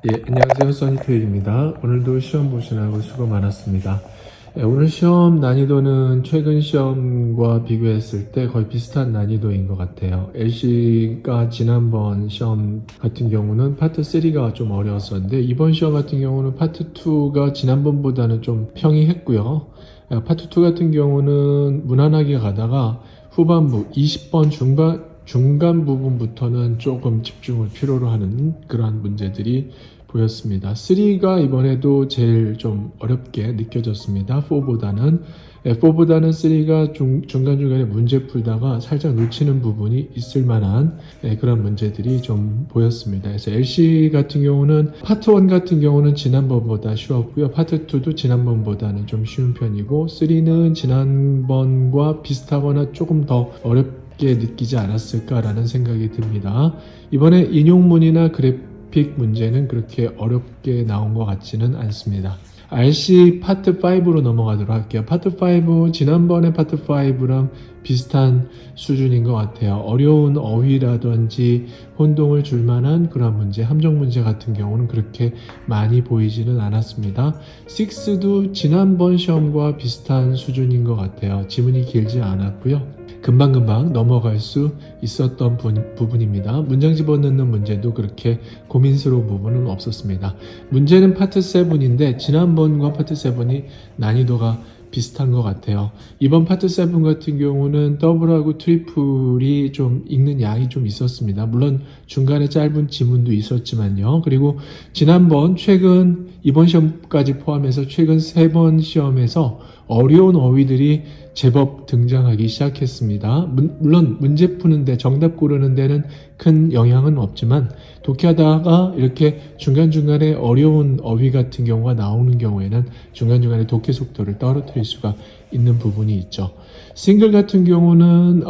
예, 안녕하세요. 써니토익입니다. 오늘도 시험 보시느라고 수고 많았습니다. 예, 오늘 시험 난이도는 최근 시험과 비교했을 때 거의 비슷한 난이도인 것 같아요. LC가 지난번 시험 같은 경우는 파트 3가 좀 어려웠었는데 이번 시험 같은 경우는 파트 2가 지난번보다는 좀 평이했고요. 파트 2 같은 경우는 무난하게 가다가 후반부 20번 중간 부분부터는 조금 집중을 필요로 하는 그러한 문제들이 보였습니다. 3가 이번에도 제일 좀 어렵게 느껴졌습니다. 4보다는 3가 중간중간에 문제 풀다가 살짝 놓치는 부분이 있을 만한 그런 문제들이 좀 보였습니다. 그래서 LC 같은 경우는 파트 1 같은 경우는 지난번보다 쉬웠고요. 파트 2도 지난번보다는 좀 쉬운 편이고 3는 지난번과 비슷하거나 조금 더 어렵게 느끼지 않았을까라는 생각이 듭니다. 이번에 인용문이나 그래픽 문제는 그렇게 어렵게 나온 것 같지는 않습니다. RC 파트 5로 넘어가도록 할게요. 파트 5, 지난번에 파트 5랑 비슷한 수준인 것 같아요. 어려운 어휘라든지 혼동을 줄 만한 그런 문제, 함정 문제 같은 경우는 그렇게 많이 보이지는 않았습니다. 6도 지난번 시험과 비슷한 수준인 것 같아요. 지문이 길지 않았고요. 금방금방 넘어갈 수 있었던 부분입니다. 문장 집어넣는 문제도 그렇게 고민스러운 부분은 없었습니다. 문제는 파트 7인데 지난번과 파트 7이 난이도가 비슷한 것 같아요. 이번 파트 7 같은 경우는 더블하고 트리플이 좀 읽는 양이 좀 있었습니다. 물론 중간에 짧은 지문도 있었지만요. 그리고 지난번 이번 시험까지 포함해서 최근 3번 시험에서 어려운 어휘들이 제법 등장하기 시작했습니다. 물론 문제 푸는데 정답 고르는 데는 큰 영향은 없지만 독해하다가 이렇게 중간중간에 어려운 어휘 같은 경우가 나오는 경우에는 중간중간에 독해 속도를 떨어뜨릴 수가 있는 부분이 있죠. 싱글 같은 경우는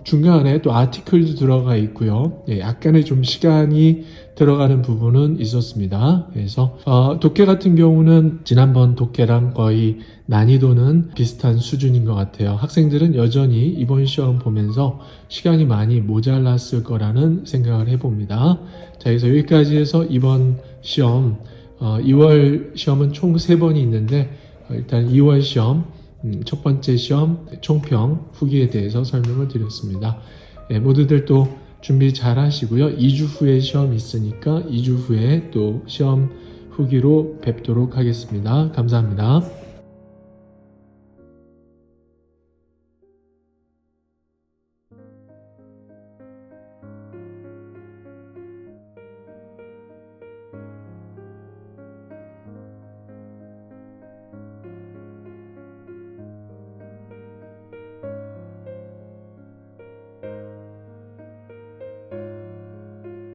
중간에 또 아티클도 들어가 있고요. 약간의 좀 시간이 들어가는 부분은 있었습니다. 그래서 독해 같은 경우는 지난번 독해랑 거의 난이도는 비슷한 수준인 것 같아요. 학생들은 여전히 이번 시험 보면서 시간이 많이 모자랐을 거라는 생각을 해봅니다. 자, 그래서 여기까지 해서 이번 시험 2월 시험은 총 3번이 있는데 일단 2월 시험 첫 번째 시험 총평 후기에 대해서 설명을 드렸습니다. 모두들 또 준비 잘 하시고요. 2주 후에 시험이 있으니까 2주 후에 또 시험 후기로 뵙도록 하겠습니다. 감사합니다.